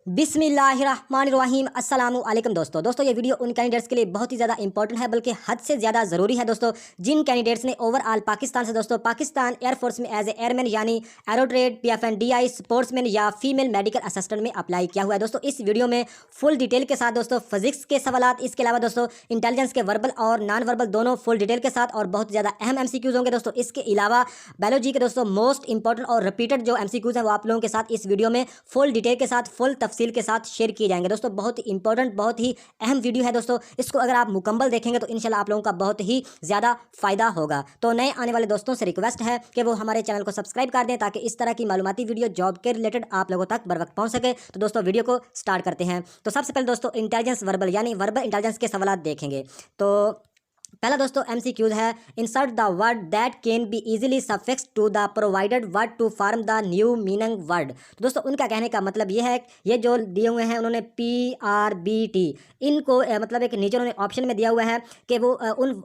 बिस्मिल्लाहिर्रहमानिर्रहीम अस्सलामुअलैकुम दोस्तों ये वीडियो उन कैंडिडेट्स के लिए बहुत ही ज़्यादा इंपॉर्टेंट है, बल्कि हद से ज़्यादा ज़रूरी है दोस्तों, जिन कैंडिडेट्स ने ओवरऑल पाकिस्तान से दोस्तों पाकिस्तान एयरफोर्स में एज ए एयरमैन यानी एरो ट्रेड, PFNDI, स्पोर्ट्समैन या फीमेल मेडिकल असिस्टेंट में अप्लाई किया हुआ है। दोस्तों इस वीडियो में फुल डिटेल के साथ दोस्तों फिजिक्स के सवाल, इसके अलावा दोस्तों इंटेलिजेंस के वर्बल और नॉन वर्बल दोनों फुल डिटेल के साथ और बहुत ज़्यादा अहम MCQs होंगे दोस्तों। इसके अलावा बायोलॉजी के दोस्तों मोस्ट इंपॉर्टेंट और रिपीटेड जो MCQs हैं वो आप लोगों के साथ इस वीडियो में फुल डिटेल के साथ फुल तफसील के साथ शेयर किए जाएंगे दोस्तों। बहुत ही इंपॉर्टेंट, बहुत ही अहम वीडियो है दोस्तों। इसको अगर आप मुकम्मल देखेंगे तो इंशाल्लाह आप लोगों का बहुत ही ज़्यादा फायदा होगा। तो नए आने वाले दोस्तों से रिक्वेस्ट है कि वो हमारे चैनल को सब्सक्राइब कर दें, ताकि इस तरह की मालूमाती वीडियो जॉब के रिलेटेड आप लोगों तक बर वक्त पहुंच सके। तो दोस्तों वीडियो को स्टार्ट करते हैं। तो सबसे पहले दोस्तों इंटेलिजेंस वर्बल यानी वर्बल इंटेलिजेंस के सवाल देखेंगे। तो पहला दोस्तों MCQs है, insert the word that can be easily suffix to the provided word to form the new meaning word. तो दोस्तों उनका कहने का मतलब ये है, ये जो दिए हुए हैं उन्होंने PRBT, इनको मतलब एक नीचे उन्होंने ऑप्शन में दिया हुआ है कि वो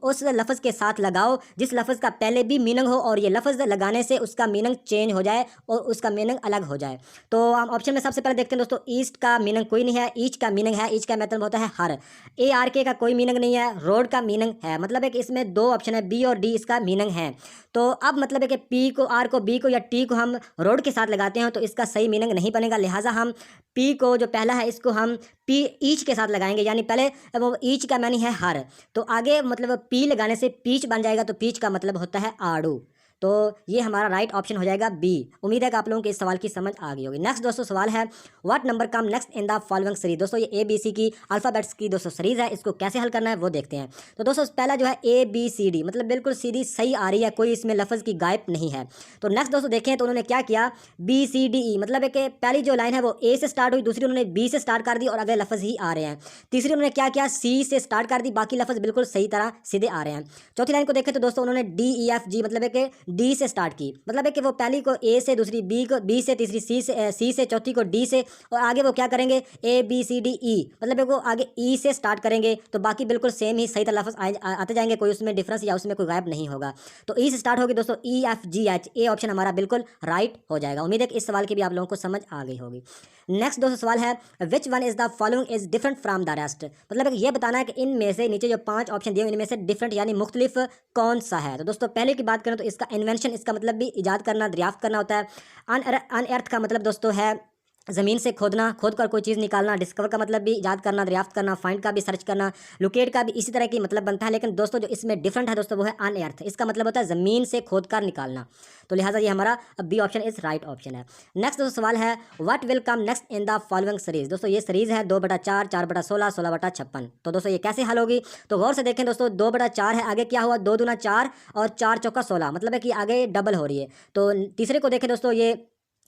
उस लफ्ज़ के साथ लगाओ जिस लफ्ज़ का पहले भी मीनिंग हो और ये लफ्ज़ लगाने से उसका मीनिंग चेंज हो जाए और उसका मीनिंग अलग हो जाए। तो हम ऑप्शन में सबसे पहले देखते हैं दोस्तों, ईस्ट का मीनिंग कोई नहीं है, ईच का मीनिंग है, ईच का मतलब होता है हर। ARK का कोई मीनिंग नहीं है, रोड का मीनिंग है। मतलब है कि इसमें दो ऑप्शन है, B और D इसका मीनिंग है। तो अब मतलब है कि P को, R को, B को या T को हम रोड के साथ लगाते हैं तो इसका सही मीनिंग नहीं बनेगा। लिहाजा हम P को जो पहला है इसको हम P ईच के साथ लगाएंगे, यानी पहले वो ईच का मानी है हर, तो आगे मतलब P लगाने से पीच बन जाएगा, तो पीच का मतलब होता है आड़ू। तो ये हमारा राइट ऑप्शन हो जाएगा B। उम्मीद है कि आप लोगों को इस सवाल की समझ आ गई होगी। नेक्स्ट दोस्तों सवाल है, what number come next in the following series. दोस्तों ये ABC की अल्फ़ाबेट्स की दोस्तों सीरीज है, इसको कैसे हल करना है वो देखते हैं। तो दोस्तों पहला जो है ABCD, मतलब बिल्कुल सीधी सही आ रही है, कोई इसमें लफ्ज़ की गायब नहीं है। तो नेक्स्ट दोस्तों देखें तो उन्होंने क्या किया, BCDE, मतलब है कि पहली जो लाइन है वो A से स्टार्ट हुई, दूसरी उन्होंने B से स्टार्ट कर दी और अगले लफ्ज़ ही आ रहे हैं। तीसरी उन्होंने क्या किया, C से स्टार्ट कर दी, बाकी लफ्ज़ बिल्कुल सही तरह सीधे आ रहे हैं। चौथी लाइन को देखें तो दोस्तों उन्होंने DEFG, मतलब है कि D से स्टार्ट की, मतलब है कि वो पहली को A से, दूसरी B को, B से, तीसरी C से, चौथी को D से, और आगे वो क्या करेंगे ABCDE, मतलब है वो आगे E से स्टार्ट करेंगे। तो बाकी बिल्कुल सेम ही सही तरह लफ्ज़ आते जाएंगे, कोई उसमें डिफरेंस या उसमें कोई गायब नहीं होगा। तो E से स्टार्ट होगी दोस्तों EFGH, ए ऑप्शन हमारा बिल्कुल राइट हो जाएगा। उम्मीद है कि इस सवाल की भी आप लोगों को समझ आ गई होगी। नेक्स्ट दोस्तों सवाल है, which one is the following is different from the rest, मतलब ये बताना है कि इनमें से नीचे जो 5 ऑप्शन दिए इनमें से डिफरेंट यानी मुख्तलिफ कौन सा है। तो दोस्तों पहले की बात करें तो इसका इन्वेंशन, इसका मतलब भी ईजाद करना, दरियाफ्त करना होता है। अनअर्थ का मतलब दोस्तों है ज़मीन से खोदना, खोद कर कोई चीज़ निकालना। डिस्कवर का मतलब भी ईजाद करना, दरियाफ्त करना। फाइंड का भी सर्च करना। लोकेट का भी इसी तरह की मतलब बनता है, लेकिन दोस्तों जो इसमें डिफरेंट है दोस्तों वो है अनअर्थ, इसका मतलब होता है ज़मीन से खोद कर निकालना। तो लिहाजा ये हमारा B ऑप्शन इस राइट ऑप्शन है। नेक्स्ट दोस्तों सवाल है, what will come next in the following series. दोस्तों ये सीरीज है 2/4, 4/16, 16/56। तो दोस्तों ये कैसे हल होगी, तो गौर से देखें दोस्तों, 2/4 है, आगे क्या हुआ 2 दूना 4 और 4 चौका 16, मतलब है कि आगे डबल हो रही है। तो तीसरे को देखें दोस्तों, ये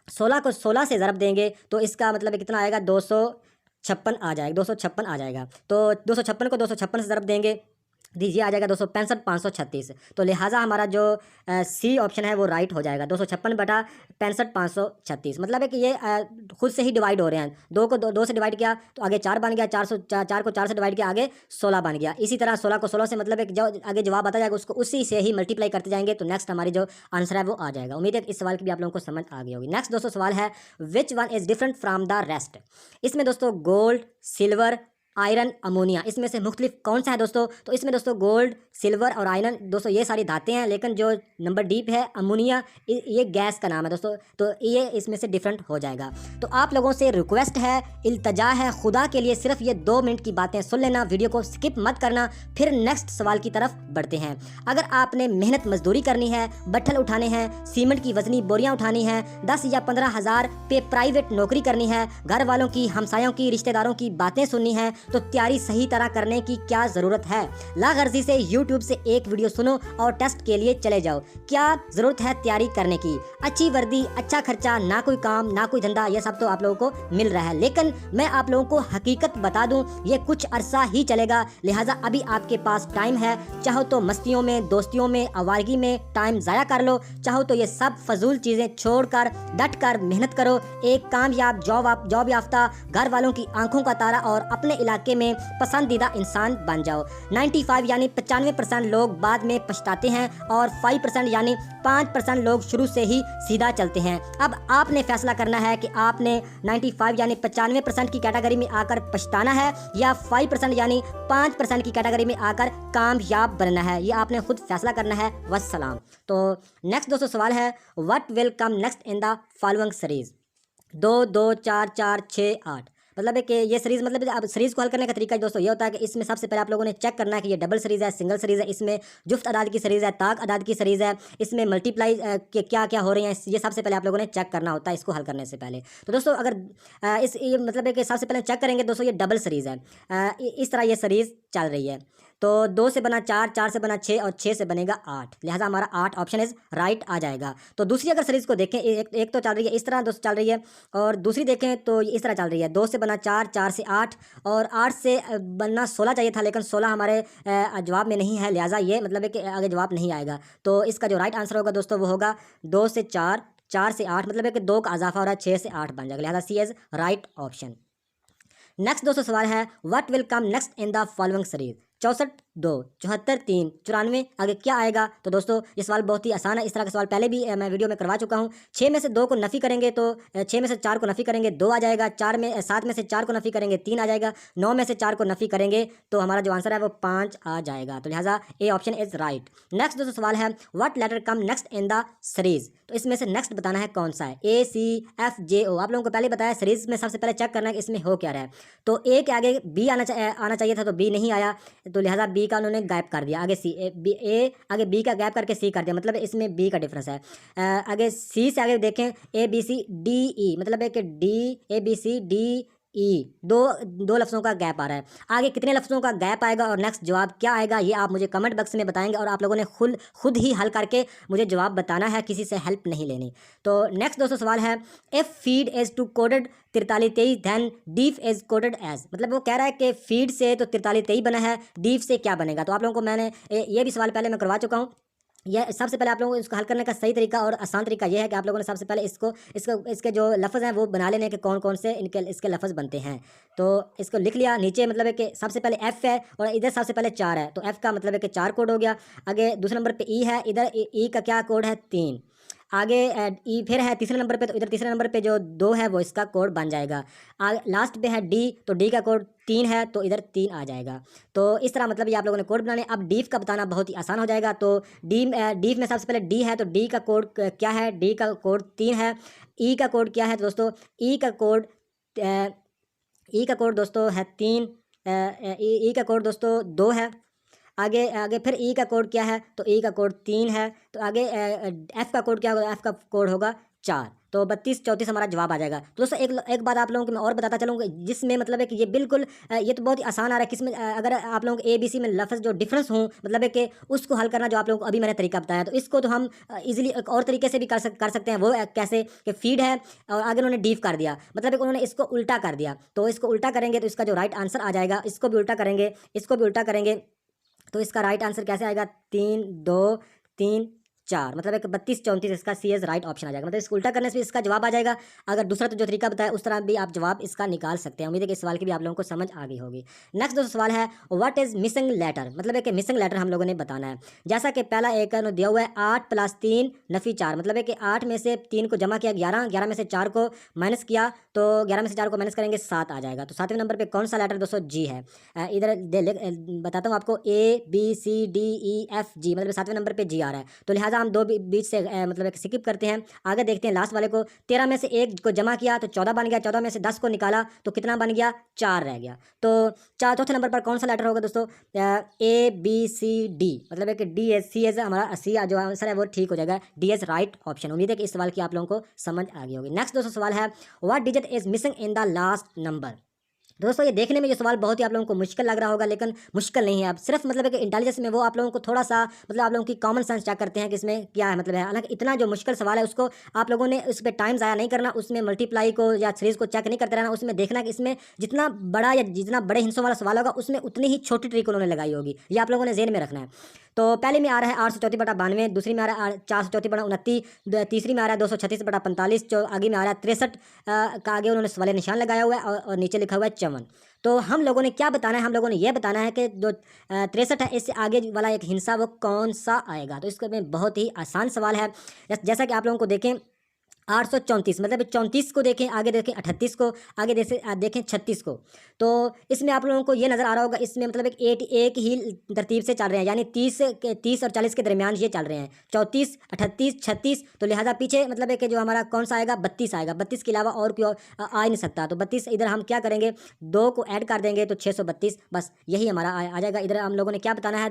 16 को 16 से ज़रब देंगे तो इसका मतलब कितना आएगा 256 आ जाएगा, 256 आ जाएगा। तो 256 को 256 से ज़रब देंगे, दीजिए आ जाएगा 265 536। तो लिहाजा हमारा जो C ऑप्शन है वो राइट हो जाएगा, 256/65 536। मतलब है कि ये खुद से ही डिवाइड हो रहे हैं। 2 को 2 से डिवाइड किया तो आगे 4 बन गया, 4 को 4 से डिवाइड किया आगे 16 बन गया। इसी तरह 16 को 16 से, मतलब है कि जो आगे जवाब आता जाएगा उसको उसी से ही मल्टीप्लाई करते जाएंगे, तो नेक्स्ट हमारी जो आंसर है वो आ जाएगा। उम्मीद है कि इस सवाल की भी आप लोगों को समझ आ गई होगी। नेक्स्ट दोस्तों सवाल है, विच one is different from the rest. इसमें दोस्तों गोल्ड, सिल्वर, आयरन, अमोनिया, इसमें से मुख्तलिफ कौन सा है दोस्तों। तो इसमें दोस्तों गोल्ड, सिल्वर और आयरन दोस्तों ये सारी धातें हैं, लेकिन जो नंबर डी पे है अमोनिया, ये गैस का नाम है दोस्तों, तो ये इसमें से डिफरेंट हो जाएगा। तो आप लोगों से रिक्वेस्ट है, इल्तजा है, खुदा के लिए सिर्फ ये 2 मिनट की बातें सुन लेना, वीडियो को स्किप मत करना, फिर नेक्स्ट सवाल की तरफ बढ़ते हैं। अगर आपने मेहनत मजदूरी करनी है, बट्ठल उठाने हैं, सीमेंट की वजनी बोरियां उठानी है, 10 या 15 हज़ार पे प्राइवेट नौकरी करनी है, घर वालों की, हमसायों की, रिश्तेदारों की बातें सुननी है, तो तैयारी सही तरह करने की क्या ज़रूरत है। लागर्जी से यूट्यूब से एक वीडियो सुनो और टेस्ट के लिए चले जाओ। क्या ज़रूरत है तैयारी करने की, अच्छी वर्दी, अच्छा खर्चा, ना कोई काम ना कोई धंधा, ये सब तो आप लोगों को मिल रहा है, लेकिन मैं आप लोगों को हकीकत बता दूं, ये कुछ अरसा ही चलेगा। लिहाजा अभी आपके पास टाइम है, चाहो तो मस्तियों में, दोस्तियों में, आवारगी में टाइम ज़ाया कर लो, चाहो तो ये सब फजूल चीज़ें छोड़कर डट कर मेहनत करो। एक कामयाब जॉब याफ्ता, घर वालों की आंखों का तारा और अपने इलाके इलाके में पसंदीदा इंसान बन जाओ। 95 यानी 95% लोग बाद में पछताते हैं और 5% यानी 5% लोग शुरू से ही सीधा चलते हैं। अब आपने फैसला करना है कि आपने 95 यानी 95% की कैटेगरी में आकर पछताना है या 5% यानी 5% की कैटेगरी में आकर कामयाब बनना है। ये आपने खुद फैसला करना है। वस्सलाम। तो नेक्स्ट दोस्तों सवाल है, what will come next in the following series. 2 2 4 4 6 8 मतलब है कि ये सीरीज़ मतलब अब सीरीज़ को हल करने का तरीका दोस्तों ये होता है कि इसमें सबसे पहले आप लोगों ने चेक करना है कि ये डबल सीरीज़ है, सिंगल सीरीज़ है, इसमें जुफ्त अदाद की सीरीज़ है, ताक अदाद की सीरीज़ है, इसमें मल्टीप्लाई के क्या क्या हो रही हैं, ये सबसे पहले आप लोगों ने चेक करना होता है इसको हल करने से पहले। तो दोस्तों अगर इस ये मतलब है कि सबसे पहले चेक करेंगे दोस्तों ये डबल सीरीज़ है, इस तरह ये सीरीज़ चल रही है। तो 2 से बना 4, 4 से बना 6 और 6 से बनेगा 8, लिहाजा हमारा 8 ऑप्शन इज राइट आ जाएगा। तो दूसरी अगर सीरीज़ को देखें, एक तो चल रही है इस तरह दोस्तों चल रही है और दूसरी देखें तो इस तरह चल रही है। 2 से बना 4, 4 से 8 और 8 से बनना 16 चाहिए था, लेकिन 16 हमारे जवाब में नहीं है, लिहाजा ये मतलब है कि आगे जवाब नहीं आएगा। तो इसका जो राइट आंसर होगा दोस्तों वो होगा 2 से 4, 4 से 8 मतलब है कि 2 का इजाफा हो रहा है, 6 से 8 बन जाएगा, लिहाजा सी इज राइट ऑप्शन। नेक्स्ट दोस्तों सवाल है, what will come next in the following series. 64 2 74 3 94 आगे क्या आएगा। तो दोस्तों ये सवाल बहुत ही आसान है, इस तरह का सवाल पहले भी मैं वीडियो में करवा चुका हूँ। 6 में से 2 को नफ़ी करेंगे तो 6 में से 4 को नफ़ी करेंगे 2 आ जाएगा, 7 में से 4 को नफ़ी करेंगे 3 आ जाएगा, 9 में से 4 को नफ़ी करेंगे तो हमारा जो आंसर है वो 5 आ जाएगा। तो लिहाजा A option is right. Next दोस्तों सवाल है, what letter come next in the series. तो इसमें से नेक्स्ट बताना है कौन सा है, ए सी एफ जे ओ। आप लोगों को पहले बताया सीरीज में सबसे पहले चेक करना है कि इसमें हो क्या रहा है। तो ए के आगे बी आना चाहिए था, तो बी नहीं आया, तो लिहाजा बी का उन्होंने गायब कर दिया। आगे सी ए आगे बी का गायब करके सी कर दिया, मतलब इसमें बी का डिफरेंस है। आगे सी से आगे देखें ए बी सी डी ई, मतलब है कि D A B C D E, दो लफ्ज़ों का गैप आ रहा है। आगे कितने लफ्ज़ों का गैप आएगा और नेक्स्ट जवाब क्या आएगा ये आप मुझे कमेंट बॉक्स में बताएंगे और आप लोगों ने खुद ही हल करके मुझे जवाब बताना है, किसी से हेल्प नहीं लेनी। तो नेक्स्ट दोस्तों सवाल है, if feed is to coded 43 23 then deaf is coded as. मतलब वो कह रहा है कि फीड से तो 43 23 बना है, डीफ से क्या बनेगा। तो आप लोगों को मैंने ये भी सवाल पहले मैं करवा चुका हूँ। यह सबसे पहले आप लोगों को इसको हल करने का सही तरीका और आसान तरीका यह है कि आप लोगों ने सबसे पहले इसके जो लफ्ज़ हैं वो बना लेने के कौन कौन से इसके लफ्ज़ बनते हैं। तो इसको लिख लिया नीचे, मतलब है कि सबसे पहले एफ़ है और इधर सबसे पहले 4 है, तो एफ़ का मतलब है कि 4 कोड हो गया। आगे दूसरे नंबर पे ई है, इधर ई का क्या कोड है 3। आगे ई फिर है तीसरे नंबर पे, तो इधर तीसरे नंबर पे जो 2 है वो इसका कोड बन जाएगा। आगे लास्ट पे है डी, तो डी का कोड 3 है, तो इधर 3 आ जाएगा। तो इस तरह मतलब ये आप लोगों ने कोड बनाने। अब डीफ का बताना बहुत ही आसान हो जाएगा। तो डीफ में सबसे पहले डी है, तो डी का कोड क्या है, डी का कोड 3 है। ई का कोड क्या है दोस्तों, ई का कोड दोस्तों है 3, ई का कोड दोस्तों 2 है। आगे फिर ई का कोड क्या है, तो ई का कोड 3 है। तो आगे एफ़ का कोड क्या होगा, एफ़ का कोड होगा 4। तो 32 34 हमारा जवाब आ जाएगा। तो दोस्तों एक बात आप लोगों को मैं और बताता चलूँगा, जिसमें मतलब है कि ये बिल्कुल ये तो बहुत ही आसान आ रहा है। किसमें अगर आप लोगों को ए बी सी में लफ्ज़ जो डिफरेंस हों, मतलब है कि उसको हल करना, जो आप लोगों को अभी मैंने तरीका बताया, तो इसको तो हम ईजिली एक और तरीके से भी कर सकते हैं। वो कैसे कि फीड है और आगे उन्होंने डीफ कर दिया, मतलब कि उन्होंने इसको उल्टा कर दिया। तो इसको उल्टा करेंगे तो इसका जो राइट आंसर आ जाएगा, इसको भी उल्टा करेंगे, इसको भी उल्टा करेंगे, तो इसका राइट आंसर कैसे आएगा 3 2 3 4, मतलब एक 32 34 इसका सी इज राइट ऑप्शन आ जाएगा। मतलब इसको उल्टा करने से भी इसका जवाब आ जाएगा। अगर दूसरा तो जो तरीका बताया उस तरह भी आप जवाब इसका निकाल सकते हैं। उम्मीद है कि इस सवाल की भी आप लोगों को समझ आ गई होगी। नेक्स्ट दोस्तों सवाल है, व्हाट इज मिसिंग लेटर। मतलब है कि मिसिंग लेटर हम लोगों ने बताना है। जैसा कि पहला एक दिया हुआ है 8 + 3 नफ़ी 4, मतलब है कि 8 में से 3 को जमा किया 11, 11 में से 4 को माइनस किया, तो 11 में से 4 को माइनस करेंगे 7 आ जाएगा। तो 7वें नंबर पर कौन सा लेटर दोस्तों, जी है। इधर बताता हूँ आपको, A B C D E F G, मतलब 7वें नंबर पर जी आ रहा है। तो लिहाजा हम दो बीच से मतलब एक स्किप करते हैं। आगे देखते हैं लास्ट वाले को, 13 में से 1 को जमा किया तो 14 बन गया, 14 में से 10 को निकाला तो कितना बन गया, 4 रह गया। तो चौथे नंबर पर कौन सा लेटर होगा दोस्तों, ए बी सी डी, मतलब है कि डी एस सी एस हमारा सी जो आंसर है वो ठीक हो जाएगा, डी एस राइट ऑप्शन। उम्मीद है कि इस सवाल की आप लोगों को समझ आ गई होगी। नेक्स्ट दोस्तों सवाल है, what digit is missing in the last number. दोस्तों ये देखने में ये सवाल बहुत ही आप लोगों को मुश्किल लग रहा होगा, लेकिन मुश्किल नहीं है। अब सिर्फ मतलब है कि इंटेलिजेंस में वो आप लोगों को थोड़ा सा मतलब आप लोगों की कॉमन सेंस चेक करते हैं कि इसमें क्या है मतलब है। हालांकि इतना जो मुश्किल सवाल है उसको आप लोगों ने उस पर टाइम ज़ाया नहीं करना, उसमें मल्टीप्लाई को या सीरीज़ को चेक नहीं करते रहना, उसमें देखना कि इसमें जितना बड़ा या जितना बड़े हिस्सों वाला सवाल होगा उसमें उतनी ही छोटी ट्रिक उन्होंने लगाई होगी, ये आप लोगों ने जेहन में रखना है। तो पहले में आ रहा है 834/92, दूसरी में आ रहा है 434/29, तीसरी में आ रहा है 236/45, जो आगे में आ रहा है 63 का आगे उन्होंने सवाल निशान लगाया हुआ है और नीचे लिखा हुआ है च्यवन। तो हम लोगों ने क्या बताना है, हम लोगों ने ये बताना है कि जो 63 है इससे आगे वाला एक हिस्सा वो कौन सा आएगा। तो इसको में बहुत ही आसान सवाल है। जैसा कि आप लोगों को देखें 834 मतलब 34 को देखें, आगे देखें 38 को, आगे देखें 36 को। तो इसमें आप लोगों को ये नज़र आ रहा होगा, इसमें मतलब एक ही तरतीब से चल रहे हैं, यानी 30 और 40 के दरमियान ये चल रहे हैं, 34 38 36। तो लिहाजा पीछे मतलब है कि जो हमारा कौन सा आएगा, 32 आएगा। 32 के अलावा और कोई आ ही नहीं सकता। तो 32 इधर हम क्या करेंगे, 2 को ऐड कर देंगे तो 632, बस यही हमारा आ जाएगा। इधर हम लोगों ने क्या बताना है,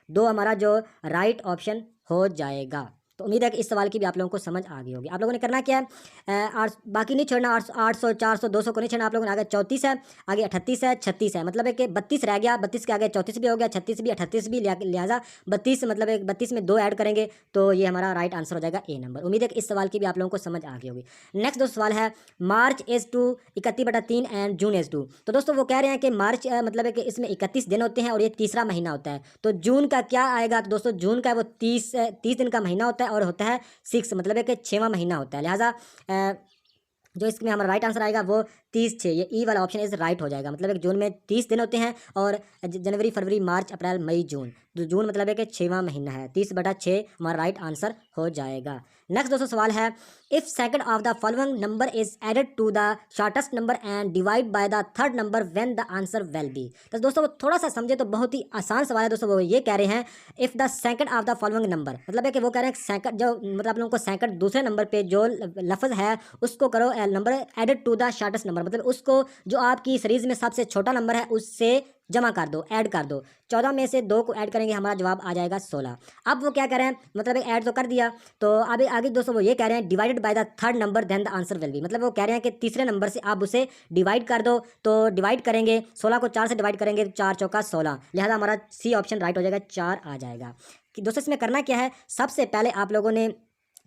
2 हमारा जो राइट ऑप्शन हो जाएगा। तो उम्मीद है कि इस सवाल की भी आप लोगों को समझ आ गई होगी। आप लोगों ने करना क्या है, बाकी नहीं छोड़ना, 800 400 200 को नहीं छोड़ना। आप लोगों ने आगे 34 है, आगे 38 है, 36 है, मतलब है कि 32 रह गया। 32 के आगे 34 भी हो गया, 36 भी, 38 भी, लिहाजा 32 मतलब एक 32 में 2 ऐड करेंगे तो ये हमारा राइट आंसर हो जाएगा ए नंबर। उम्मीद है कि इस सवाल की भी आप लोगों को समझ आ गई होगी। नेक्स्ट दोस्तों सवाल है March is to 31/3 and June is to. तो दोस्तों वो कह रहे हैं कि मार्च मतलब है कि इसमें 31 दिन होते हैं और ये तीसरा महीना होता है। तो जून का क्या आएगा, तो दोस्तों जून का वो 30 दिन का महीना होता है और होता है 6, मतलब है कि 6वां महीना होता है। लिहाजा जो इसमें हमारा राइट आंसर आएगा वो 30/6, ये ई वाला ऑप्शन इज राइट हो जाएगा। मतलब एक जून में 30 दिन होते हैं और जनवरी फरवरी मार्च अप्रैल मई जून, तो जून मतलब है कि 6वां महीना है। 30/6 हमारा राइट आंसर हो जाएगा। नेक्स्ट दोस्तों सवाल है if second of the following number is added to the shortest number and divide by the third number when the answer will be. तो दोस्तों वो थोड़ा सा समझे तो बहुत ही आसान सवाल है दोस्तों। वो ये कह रहे हैं if the second of the following number, मतलब है कि वो कह रहे हैं सेकंड जो मतलब आप लोगों को सेकंड दूसरे नंबर पे जो लफ्ज़ है उसको करो number added to the shortest number, मतलब उसको जो आपकी सीरीज में सबसे छोटा नंबर है उससे जमा कर दो, ऐड कर दो। 14 में से 2 को ऐड करेंगे हमारा जवाब आ जाएगा 16। अब वो क्या कह रहे हैं, मतलब एक ऐड तो कर दिया, तो अभी आगे दोस्तों वो ये कह रहे हैं divided by the third number then the answer will be, मतलब वो कह रहे हैं कि तीसरे नंबर से आप उसे डिवाइड कर दो। तो डिवाइड करेंगे 16 को 4 से डिवाइड करेंगे तो 4 चौका 16, लिहाजा हमारा सी ऑप्शन राइट हो जाएगा, 4 आ जाएगा। कि दोस्तों इसमें करना क्या है, सबसे पहले आप लोगों ने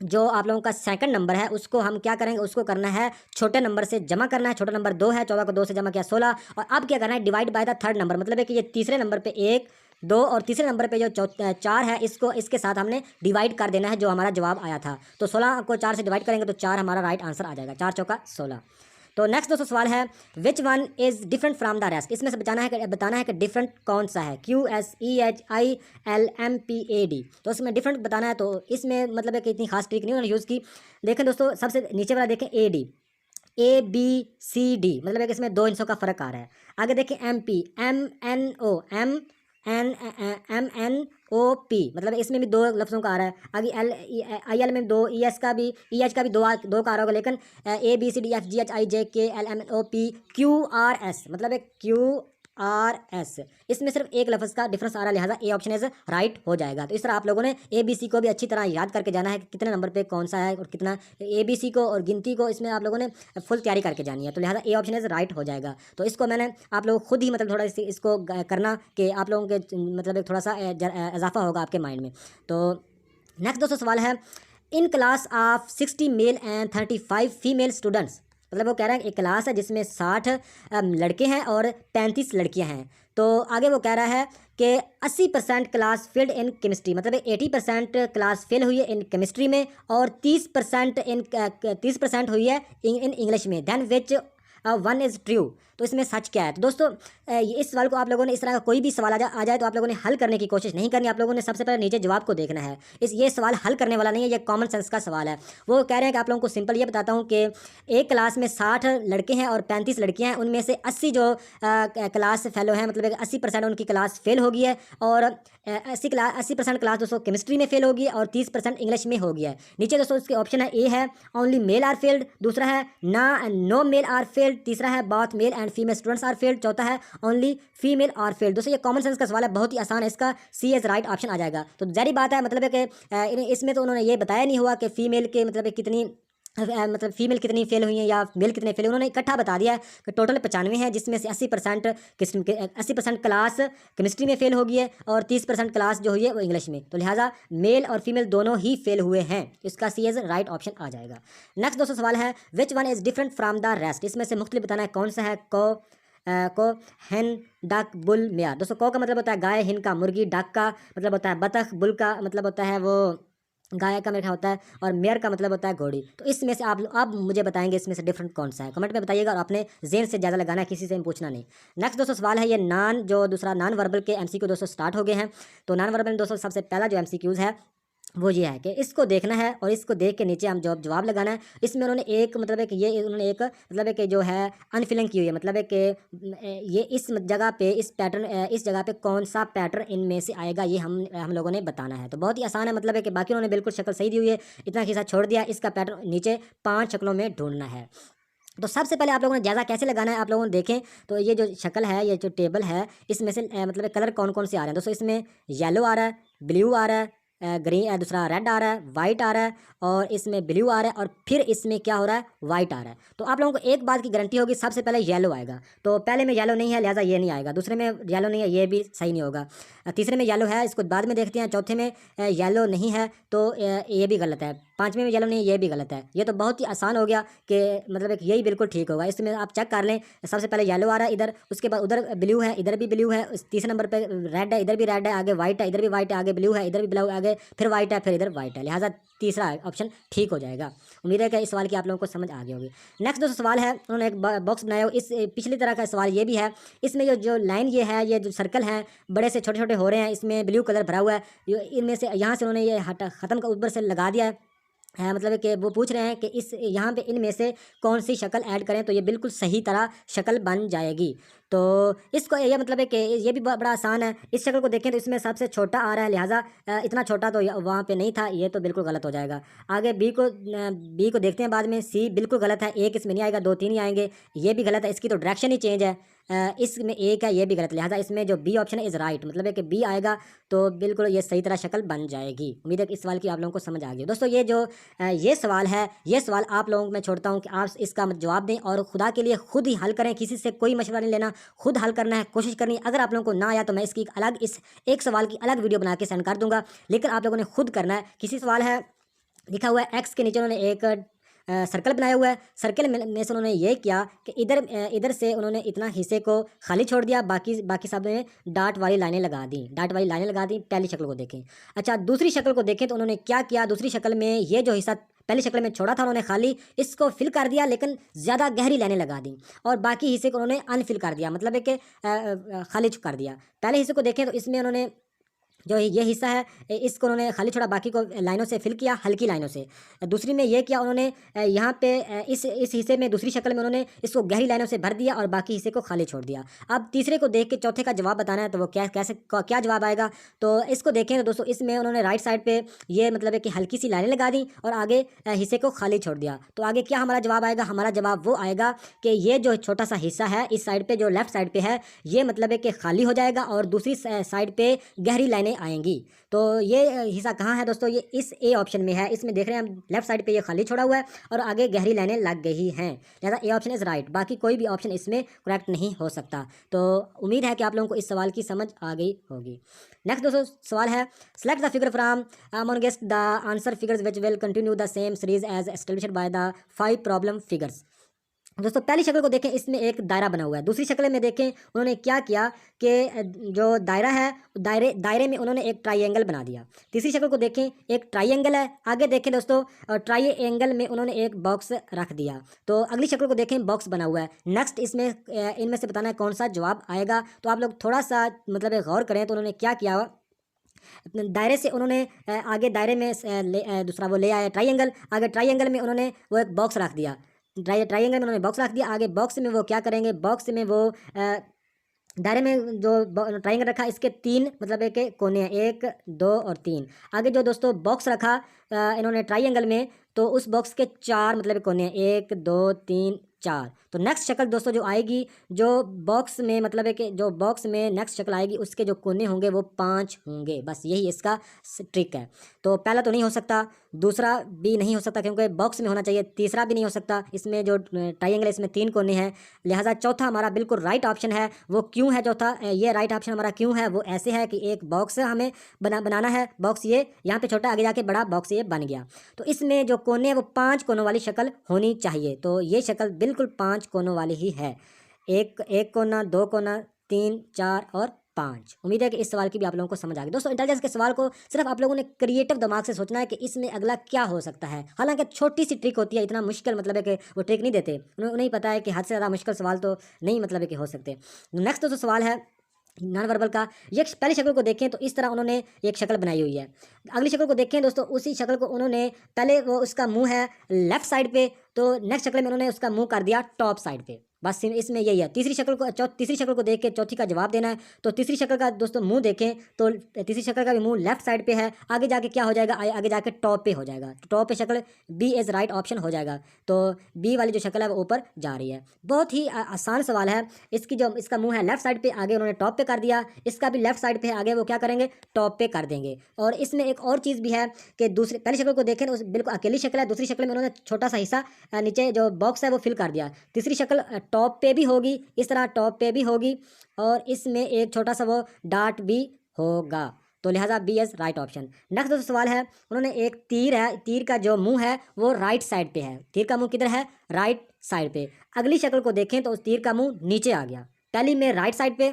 जो आप लोगों का सेकंड नंबर है उसको हम क्या करेंगे, उसको करना है छोटे नंबर से जमा करना है। छोटा नंबर 2 है, 14 को 2 से जमा किया 16। और अब क्या करना है, divide by the third number, मतलब है कि ये तीसरे नंबर पे 1 2 और तीसरे नंबर पे जो 4 है इसको इसके साथ हमने डिवाइड कर देना है जो हमारा जवाब आया था। तो 16 को 4 से डिवाइड करेंगे तो 4 हमारा राइट आंसर आ जाएगा, 4 चौका 16। तो नेक्स्ट दोस्तों सवाल है which one is different from the rest. इसमें से बताना है कि डिफरेंट कौन सा है, QSEHILMPAD। तो इसमें डिफरेंट बताना है। तो इसमें मतलब है कि इतनी खास ट्रिक नहीं उन्होंने यूज़ की। देखें दोस्तों सबसे नीचे वाला देखें ABCD, मतलब है कि इसमें 2 हिस्सों का फ़र्क आ रहा है। आगे देखें MP MNO मतलब इसमें भी 2 लफ्ज़ों का आ रहा है। आगे IL में 2, ES का भी EH का भी 2 का आ रहा होगा। लेकिन ABCDFGHIJKLMNOPQRS मतलब है QRS, इसमें सिर्फ एक लफ्ज़ का डिफरेंस आ रहा है, लिहाजा ए ऑप्शन इज राइट हो जाएगा। तो इस तरह आप लोगों ने ABC को भी अच्छी तरह याद करके जाना है कि कितने नंबर पे कौन सा है और कितना ABC को और गिनती को इसमें आप लोगों ने फुल तैयारी करके जानी है। तो लिहाजा ए ऑप्शन इज राइट हो जाएगा। तो इसको मैंने आप लोग खुद ही मतलब थोड़ा इसको करना कि आप लोगों के मतलब एक थोड़ा सा इजाफा होगा आपके माइंड में। तो नेक्स्ट दोस्तों सवाल है in class of 60 male and 35 female students, मतलब वो कह रहा है एक क्लास है जिसमें 60 लड़के हैं और 35 लड़कियां हैं। तो आगे वो कह रहा है कि 80% क्लास फेल्ड इन केमिस्ट्री, मतलब 80% क्लास फेल हुई है इन केमिस्ट्री में और 30% हुई है इन इंग्लिश में। Then which one is true, तो इसमें सच क्या है। तो दोस्तों इस सवाल को आप लोगों ने इस तरह का कोई भी सवाल आ जाए तो आप लोगों ने हल करने की कोशिश नहीं करनी। आप लोगों ने सबसे पहले नीचे जवाब को देखना है। ये सवाल हल करने वाला नहीं है, ये कॉमन सेंस का सवाल है। वो कह रहे हैं कि आप लोगों को सिंपल ये बताता हूँ कि एक क्लास में 60 लड़के हैं और 35 लड़कियाँ हैं, उनमें से 80 जो क्लास फेलो हैं, मतलब 80% उनकी क्लास फेल होगी है और 80% क्लास दोस्तों केमिस्ट्री में फेल होगी और 30% इंग्लिश में होगी है। नीचे दोस्तों इसके ऑप्शन है ए है ओनली मेल आर फेल्ड, दूसरा है नो मेल आर फेल्ड, तीसरा है both male and female students are failed, चौथा है ओनली फीमेल आर फेल्ड। दोस्तों ये कॉमन सेंस का सवाल है, बहुत ही आसान है, इसका सी एज राइट ऑप्शन आ जाएगा। तो जारी बात है मतलब है कि इसमें तो उन्होंने ये बताया नहीं हुआ कि फीमेल के मतलब कितनी मतलब फीमेल कितनी फेल हुई हैं या मेल कितने फेल, उन्होंने इकट्ठा बता दिया है कि टोटल 95 है, जिसमें से 80% क्लास केमिस्ट्री में फेल होगी है और 30% क्लास जो हुई है वो इंग्लिश में। तो लिहाजा मेल और फीमेल दोनों ही फेल हुए हैं, इसका सी एज राइट ऑप्शन आ जाएगा। नेक्स्ट दोस्तों सवाल है विच one is different from the rest. इसमें से मुख्तलिफ बताना है कौन सा है। को हेन डक बुल मेयर। दोस्तों को का मतलब होता है गाय, हिन का मुर्गी, डक का मतलब होता है बतख, बुल का मतलब होता है वो गाय का मेरे ख्याल होता है, और मेयर का मतलब होता है घोड़ी। तो इसमें से आप मुझे बताएंगे इसमें से डिफरेंट कौन सा है, कमेंट में बताइएगा, और अपने जेन से ज़्यादा लगाना है, किसी से पूछना नहीं। नेक्स्ट दोस्तों सवाल है ये दूसरा नॉन वर्बल के एमसीक्यू दोस्तों स्टार्ट हो गए हैं। तो नॉन वर्बल में दोस्तों सबसे पहला जो एमसीक्यूज है वो ये है कि इसको देखना है और इसको देख के नीचे हम जवाब लगाना है। इसमें उन्होंने एक मतलब है कि ये उन्होंने एक मतलब है कि जो है अनफिलिंग की हुई है, मतलब है कि ये इस जगह पे इस जगह पे कौन सा पैटर्न इनमें से आएगा, ये हम लोगों ने बताना है। तो बहुत ही आसान है, मतलब है कि बाकी उन्होंने बिल्कुल शक्ल सही दी हुई है, इतना हिस्सा छोड़ दिया, इसका पैटर्न नीचे 5 शक्लों में ढूंढना है। तो सबसे पहले आप लोगों ने जायज़ा कैसे लगाना है, आप लोगों ने देखें तो ये जो शक्ल है, ये जो टेबल है, इसमें से मतलब कलर कौन कौन से आ रहे हैं दोस्तों। इसमें येलो आ रहा है, ब्लू आ रहा है, ग्रीन दूसरा रेड आ रहा है, वाइट आ रहा है, और इसमें ब्लू आ रहा है, और फिर इसमें क्या हो रहा है, वाइट आ रहा है। तो आप लोगों को एक बात की गारंटी होगी, सबसे पहले येलो आएगा। तो पहले में येलो नहीं है, लिहाजा ये नहीं आएगा। दूसरे में येलो नहीं है, ये भी सही नहीं होगा। तीसरे में येलो है, इसको बाद में देखते हैं। चौथे में येलो नहीं है, तो ये भी गलत है। पाँचवें में येलो नहीं है, ये भी गलत है। ये तो बहुत ही आसान हो गया कि मतलब एक यही बिल्कुल ठीक होगा। इसमें आप चेक कर लें, सबसे पहले येलो आ रहा है इधर, उसके बाद उधर ब्लू है, इधर भी ब्लू है, तीसरे नंबर पे रेड है, इधर भी रेड है, आगे वाइट है, इधर भी वाइट है, आगे ब्लू है, इधर भी ब्लू, आगे फिर वाइट है, फिर इधर वाइट है। लिहाजा तीसरा ऑप्शन ठीक हो जाएगा। उम्मीद है कि इस सवाल की आप लोगों को समझ आ गई होगी। नेक्स्ट दोस्तों सवाल है, उन्होंने एक बॉक्स बनाया हो, इस पिछली तरह का सवाल ये भी है। इसमें जो लाइन ये है, ये जो सर्कल हैं बड़े से छोटे छोटे हो रहे हैं, इसमें ब्लू कलर भरा हुआ है। इनमें से यहाँ से उन्होंने ये ख़त्म का ऊपर से लगा दिया है, मतलब कि वो पूछ रहे हैं कि इस यहाँ पे इनमें से कौन सी शक्ल ऐड करें तो ये बिल्कुल सही तरह शक्ल बन जाएगी। तो इसको ये मतलब है कि ये भी बड़ा आसान है। इस शक्ल को देखें तो इसमें सबसे छोटा आ रहा है, लिहाजा इतना छोटा तो वहाँ पे नहीं था, ये तो बिल्कुल गलत हो जाएगा। आगे बी को देखते हैं बाद में। सी बिल्कुल गलत है, एक इसमें नहीं आएगा, 2 3 ही आएंगे, ये भी गलत है। इसकी तो डायरेक्शन ही चेंज है, इसमें एक है, ये भी गलत। लिहाजा इसमें जो बी ऑप्शन है इज़ राइट, मतलब है कि बी आएगा तो बिल्कुल ये सही तरह शक्ल बन जाएगी। उम्मीद है कि इस सवाल की आप लोगों को समझ आ गई दोस्तों। ये जो ये सवाल है, ये सवाल आप लोगों को मैं छोड़ता हूँ कि आप इसका जवाब दें और खुदा के लिए खुद ही हल करें, किसी से कोई मशवरा नहीं लेना, खुद हल करना है, कोशिश करनी है। अगर आप लोगों को ना आया तो मैं इसकी इस एक सवाल की अलग वीडियो बना के सेंड कर दूंगा, लेकिन आप लोगों ने खुद करना है। किसी सवाल है लिखा हुआ है एक्स के नीचे उन्होंने एक सर्कल बनाया हुआ है। सर्कल में से उन्होंने ये किया कि इधर से उन्होंने इतना हिस्से को खाली छोड़ दिया, बाकी सब ने डाट वाली लाइनें लगा दी। पहली शक्ल को देखें। अच्छा, दूसरी शक्ल को देखें तो उन्होंने क्या किया, दूसरी शक्ल में ये जो हिस्सा पहली शक्ल में छोड़ा था उन्होंने खाली, इसको फिल कर दिया, लेकिन ज़्यादा गहरी लाइनें लगा दी, और बाकी हिस्से को उन्होंने अनफिल कर दिया, मतलब है कि खाली कर दिया। पहले हिस्से को देखें तो इसमें उन्होंने जो ये हिस्सा है इसको उन्होंने खाली छोड़ा, बाकी को लाइनों से फिल किया, हल्की लाइनों से। दूसरी में ये किया उन्होंने, यहाँ पे इस हिस्से में दूसरी शक्ल में उन्होंने इसको गहरी लाइनों से भर दिया और बाकी हिस्से को खाली छोड़ दिया। अब तीसरे को देख के चौथे का जवाब बताना है, तो वो क्या जवाब आएगा। तो इसको देखें तो दोस्तों इसमें उन्होंने राइट साइड पे ये मतलब है कि हल्की सी लाइनें लगा दी और आगे हिस्से को खाली छोड़ दिया। तो आगे क्या हमारा जवाब आएगा, हमारा जवाब वो आएगा कि ये जो छोटा सा हिस्सा है इस साइड पे, जो लेफ्ट साइड पे है, ये मतलब है कि खाली हो जाएगा और दूसरी साइड पे गहरी लाइनें आएंगी। तो ये हिस्सा कहाँ है दोस्तों, ये इस ए ऑप्शन में है। इसमें देख रहे हैं हम लेफ्ट साइड पे ये खाली छोड़ा हुआ है और आगे गहरी लाइनें लग गई हैं, लिहाजा ए ऑप्शन इज राइट। बाकी कोई भी ऑप्शन इसमें करेक्ट नहीं हो सकता। तो उम्मीद है कि आप लोगों को इस सवाल की समझ आ गई होगी। नेक्स्ट दोस्तों सवाल है, select the figure from amongst the answer figures which will continue the same series as established by the 5 problem figures. दोस्तों पहली शक्ल को देखें, इसमें एक दायरा बना हुआ है। दूसरी शक्ल में देखें उन्होंने क्या किया कि जो दायरा है दायरे में उन्होंने एक ट्राइंगल बना दिया। तीसरी शक्ल को देखें, एक ट्राइंगल है। आगे देखें दोस्तों, ट्राइंगल में उन्होंने एक बॉक्स रख दिया। तो अगली शक्ल को देखें, बॉक्स बना हुआ है। नेक्स्ट इसमें इनमें से बताना है कौन सा जवाब आएगा। तो आप लोग थोड़ा सा मतलब गौर करें तो उन्होंने क्या किया, दायरे से उन्होंने आगे दायरे में दूसरा वो ले आया ट्राइंगल। आगे ट्राइंगल में उन्होंने वो एक बॉक्स रख दिया, ट्राइंगल में उन्होंने बॉक्स रख दिया। आगे बॉक्स में वो क्या करेंगे, बॉक्स में वो दायरे में जो ट्राइंगल रखा, इसके 3 मतलब है कि कोने हैं, 1 2 और 3। आगे जो दोस्तों बॉक्स रखा इन्होंने ट्राइंगल में, तो उस बॉक्स के 4 मतलब कोने हैं, 1 2 3 4। तो नेक्स्ट शक्ल दोस्तों जो आएगी, जो बॉक्स में मतलब है कि जो बॉक्स में नेक्स्ट शक्ल आएगी उसके जो कोने होंगे वो 5 होंगे। बस यही इसका ट्रिक है। तो पहला तो नहीं हो सकता, दूसरा भी नहीं हो सकता क्योंकि बॉक्स में होना चाहिए, तीसरा भी नहीं हो सकता, इसमें जो ट्राइंगल है इसमें 3 कोने हैं। लिहाजा चौथा हमारा बिल्कुल राइट ऑप्शन है। वो क्यों है चौथा, ये राइट ऑप्शन हमारा क्यों है, वो ऐसे है कि एक बॉक्स हमें बनाना है। बॉक्स ये यहाँ पे छोटा, आगे जाके बड़ा बॉक्स ये बन गया। तो इसमें जो कोने हैं वो 5 कोनों वाली शक्ल होनी चाहिए। तो ये शक्ल बिल्कुल 5 कोनों वाली ही है। एक कोना, 2 कोना, 3 4 और 5। उम्मीद है कि इस सवाल की भी आप लोगों को समझ आ गई। दोस्तों इंटेलिजेंस के सवाल को सिर्फ आप लोगों ने क्रिएटिव दिमाग से सोचना है कि इसमें अगला क्या हो सकता है। हालांकि छोटी सी ट्रिक होती है, इतना मुश्किल मतलब है कि वो ट्रिक नहीं देते, उन्हें पता है कि हद से ज़्यादा मुश्किल सवाल तो नहीं मतलब है कि हो सकते। नेक्स्ट दोस्तों सवाल है नॉन वर्बल का। ये पहली शक्ल को देखें तो इस तरह उन्होंने एक शक्ल बनाई हुई है। अगली शक्ल को देखें दोस्तों, उसी शक्ल को उन्होंने पहले वो उसका मुंह है लेफ्ट साइड पे, तो नेक्स्ट शक्ल में उन्होंने उसका मुंह कर दिया टॉप साइड पे। बस इसमें यही है। तीसरी शक्ल को देख के चौथी का जवाब देना है। तो तीसरी शक्ल का दोस्तों मुंह देखें तो तीसरी शक्ल का भी मुंह लेफ्ट साइड पे है, आगे जाके क्या हो जाएगा, आगे जाके टॉप पे हो जाएगा। तो टॉप पे शक्ल बी इज़ राइट ऑप्शन हो जाएगा। तो बी वाली जो शक्ल है वो ऊपर जा रही है। बहुत ही आसान सवाल है। इसका मुंह है लेफ्ट साइड पे, आगे उन्होंने टॉप पे कर दिया। इसका भी लेफ्ट साइड पे है, आगे वो क्या करेंगे, टॉप पे कर देंगे। और इसमें एक और चीज़ भी है कि दूसरी पहली शक्ल को देखें तो बिल्कुल अकेली शक्ल है, दूसरी शक्ल में उन्होंने छोटा सा हिस्सा नीचे जो बॉक्स है वो फिल कर दिया। तीसरी शक्ल टॉप पे भी होगी, इस तरह टॉप पे भी होगी, और इसमें एक छोटा सा वो डार्ट भी होगा। तो लिहाजा B is right option. Next दोस्तों सवाल है, उन्होंने एक तीर है, तीर का जो मुंह है वो राइट साइड पे है। तीर का मुंह किधर है, राइट साइड पे। अगली शक्ल को देखें तो उस तीर का मुंह नीचे आ गया। पहली में राइट साइड पे,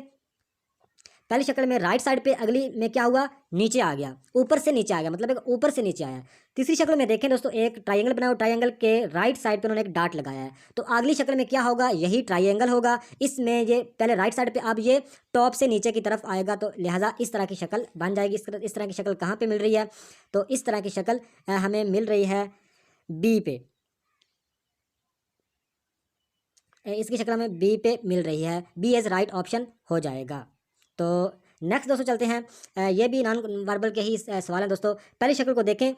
पहली शक्ल में राइट साइड पे, अगली में क्या हुआ, नीचे आ गया, ऊपर से नीचे आ गया, मतलब एक ऊपर से नीचे आया। तीसरी शक्ल में देखें दोस्तों, एक ट्रायंगल बना हुआ, ट्रायंगल के राइट साइड पे उन्होंने एक डार्ट लगाया है। तो अगली शक्ल में क्या होगा, यही ट्रायंगल होगा। इसमें ये पहले राइट साइड पे, अब ये टॉप से नीचे की तरफ आएगा, तो लिहाजा इस तरह की शक्ल बन जाएगी। इस तरह की शक्ल कहाँ पे मिल रही है, तो इस तरह की शक्ल हमें मिल रही है बी पे। इसकी शक्ल हमें बी पे मिल रही है, बी एज राइट ऑप्शन हो जाएगा। तो नेक्स्ट दोस्तों चलते हैं, ये भी नॉन वर्बल के ही सवाल है दोस्तों। पहली शक्ल को देखें,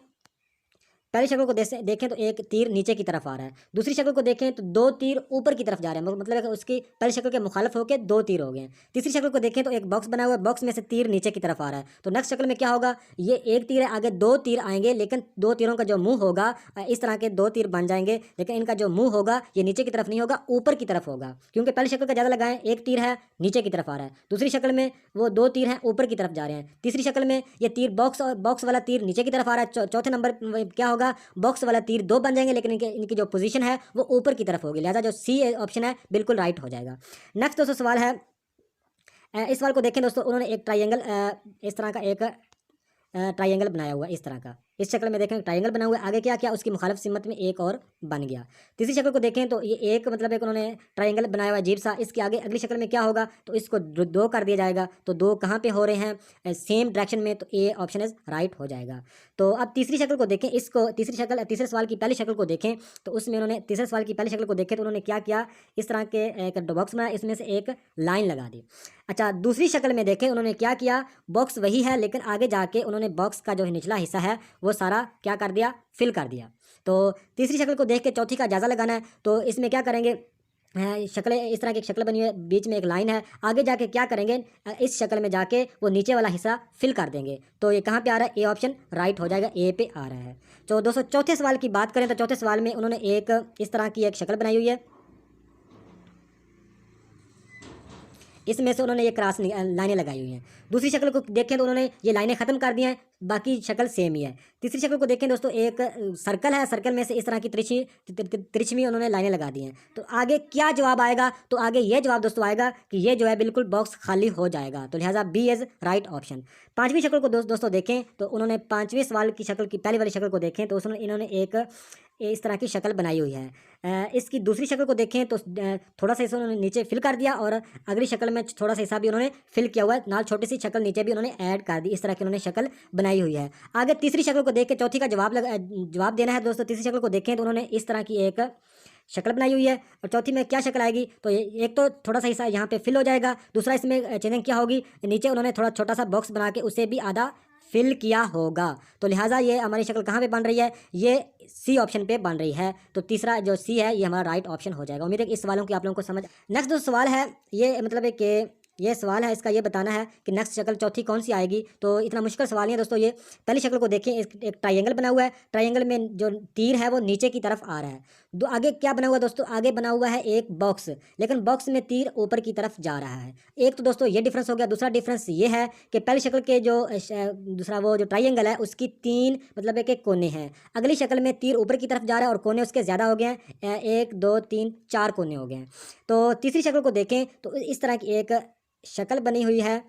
पहली शक्ल को देखें तो एक तीर नीचे की तरफ आ रहा है। दूसरी शक्ल को देखें तो दो तीर ऊपर की तरफ जा रहे हैं, मतलब उसकी पहली शक्ल के मुखालिफ होकर दो तीर हो गए। तीसरी शक्ल को देखें तो एक बॉक्स बना हुआ है, बॉक्स में से तीर नीचे की तरफ आ रहा है। तो नेक्स्ट शक्ल में क्या होगा, ये एक तीर है, आगे दो तीर आएंगे, लेकिन दो तीरों का जो मुंह होगा, इस तरह के दो तीर बन जाएंगे, लेकिन इनका जो मुंह होगा ये नीचे की तरफ नहीं होगा, ऊपर की तरफ होगा। क्योंकि पहली शक्ल का ज़्यादा लगाएं, एक तीर है नीचे की तरफ आ रहा है, दूसरी शक्ल में वो दो तीर हैं ऊपर की तरफ जा रहे हैं। तीसरी शक्ल में ये तीर बॉक्स वाला तीर नीचे की तरफ आ रहा है। चौथे नंबर क्या होगा, बॉक्स वाला तीर दो बन जाएंगे, लेकिन इनकी जो पोजीशन है वो ऊपर की तरफ होगी। लिहाजा जो सी ऑप्शन है बिल्कुल राइट हो जाएगा। नेक्स्ट दोस्तों सवाल है, इस सवाल को देखें दोस्तों, उन्होंने एक ट्रायंगल इस तरह का एक ट्रायंगल बनाया हुआ है, इस तरह का, इस शक्ल में देखें ट्रायंगल बना हुआ है। आगे क्या किया, उसकी मुखालिफ सिमत में एक और बन गया। तीसरी शक्ल को देखें तो ये एक मतलब एक उन्होंने ट्रायंगल बनाया हुआ अजीब सा, इसके आगे अगली शक्ल में क्या होगा, तो इसको दो कर दिया जाएगा। तो दो कहाँ पे हो रहे हैं, सेम डायरेक्शन में, तो ए ऑप्शन इज राइट हो जाएगा। तो अब तीसरी शक्ल को देखें, इसको तीसरे सवाल की पहली शक्ल को देखें तो उसमें उन्होंने तीसरे सवाल की पहली शक्ल को देखें तो उन्होंने क्या किया, इस तरह के एक बॉक्स बनाया, इसमें से एक लाइन लगा दी। अच्छा, दूसरी शक्ल में देखें उन्होंने क्या किया, बॉक्स वही है, लेकिन आगे जाके उन्होंने बॉक्स का जो निचला हिस्सा है वो सारा क्या कर दिया, फिल कर दिया। तो तीसरी शक्ल को देख के चौथी का जायजा लगाना है। तो इसमें क्या करेंगे, शक्ल इस तरह की एक शक्ल बनी हुई है, बीच में एक लाइन है, आगे जाके क्या करेंगे, इस शक्ल में जाके वो नीचे वाला हिस्सा फिल कर देंगे। तो ये कहाँ पे आ रहा है, ए ऑप्शन राइट हो जाएगा, ए पे आ रहा है। तो दोस्तों चौथे सवाल की बात करें तो चौथे सवाल में उन्होंने एक इस तरह की एक शक्ल बनाई हुई है, इसमें से उन्होंने ये क्रॉस लाइनें लगाई हुई हैं। दूसरी शक्ल को देखें तो उन्होंने ये लाइनें ख़त्म कर दी हैं, बाकी शक्ल सेम ही है। तीसरी शक्ल को देखें दोस्तों, एक सर्कल है, सर्कल में से इस तरह की तिरछी उन्होंने लाइनें लगा दी हैं। तो आगे क्या जवाब आएगा, तो आगे ये जवाब दोस्तों आएगा कि ये जो है बिल्कुल बॉक्स खाली हो जाएगा। तो लिहाजा बी इज़ राइट ऑप्शन। पाँचवीं शक्ल को दोस्तों देखें तो उन्होंने पाँचवें सवाल की शक्ल की पहली वाली शक्ल को देखें तो उसमें इन्होंने एक इस तरह की शक्ल बनाई हुई है। इसकी दूसरी शक्ल को देखें तो थोड़ा सा इसे उन्होंने नीचे फिल कर दिया, और अगली शक्ल में थोड़ा सा हिस्सा भी उन्होंने फिल किया हुआ है, नाल छोटी सी शक्ल नीचे भी उन्होंने ऐड कर दी। इस तरह की उन्होंने शक्ल बनाई हुई है। आगे तीसरी शक्ल को देख के चौथी का जवाब देना है दोस्तों। तीसरी शक्ल को देखें तो उन्होंने इस तरह की एक शक्ल बनाई हुई है, और चौथी में क्या शक्ल आएगी, तो एक तो थोड़ा सा हिस्सा यहाँ पे फिल हो जाएगा, दूसरा इसमें चेंजिंग क्या होगी, नीचे उन्होंने थोड़ा छोटा सा बॉक्स बना के उसे भी आधा फिल किया होगा। तो लिहाजा ये हमारी शक्ल कहाँ पे बन रही है, ये सी ऑप्शन पे बन रही है। तो तीसरा जो सी है ये हमारा राइट ऑप्शन हो जाएगा। उम्मीद है कि इस सवालों की आप लोगों को समझ। नेक्स्ट जो सवाल है ये मतलब है कि ये सवाल है, इसका ये बताना है कि नेक्स्ट शक्ल चौथी कौन सी आएगी। तो इतना मुश्किल सवाल नहीं है दोस्तों। ये पहली शक्ल को देखें, एक ट्रायंगल बना हुआ है, ट्रायंगल में जो तीर है वो नीचे की तरफ आ रहा है। आगे क्या बना हुआ है दोस्तों, आगे बना हुआ है एक बॉक्स, लेकिन बॉक्स में तीर ऊपर की तरफ जा रहा है। एक तो दोस्तों ये डिफरेंस हो गया। दूसरा डिफरेंस ये है कि पहली शक्ल के जो दूसरा वो जो ट्रायंगल है उसकी तीन मतलब एक कोने हैं, अगली शक्ल में तीर ऊपर की तरफ जा रहा है और कोने उसके ज़्यादा हो गए हैं, 1 2 3 4 कोने हो गए हैं। तो तीसरी शक्ल को देखें तो इस तरह की एक शक्ल बनी हुई है,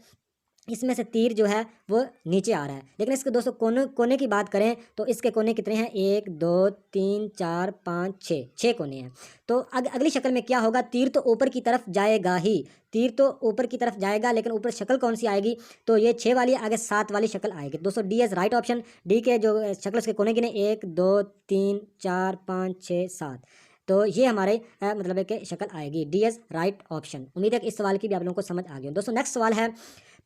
इसमें से तीर जो है वो नीचे आ रहा है। लेकिन इसके दोस्तों कोने की बात करें तो इसके कोने कितने हैं, 1 2 3 4 5 6 कोने हैं। तो अगली शक्ल में क्या होगा, तीर तो ऊपर की तरफ जाएगा ही, तीर तो ऊपर की तरफ जाएगा, लेकिन ऊपर शक्ल कौन सी आएगी, तो ये 6 वाली आगे 7 वाली शक्ल आएगी। दोस्तों D as right option, D के जो शक्ल उसके कोने गिने 1 2 3 4 5 6 7, तो ये हमारे मतलब है कि शक्ल आएगी, डी एज राइट ऑप्शन। उम्मीद है कि इस सवाल की भी आप लोगों को समझ आ गई। दोस्तों नेक्स्ट सवाल है,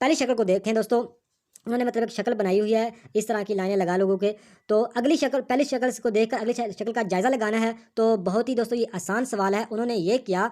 पहली शक्ल को देखें दोस्तों। उन्होंने मतलब एक शक्ल बनाई हुई है, इस तरह की लाइनें लगा लोगों के। तो अगली शक्ल, पहली शक्ल को देखकर अगली शक्ल का जायज़ा लगाना है। तो बहुत ही दोस्तों ये आसान सवाल है। उन्होंने ये किया,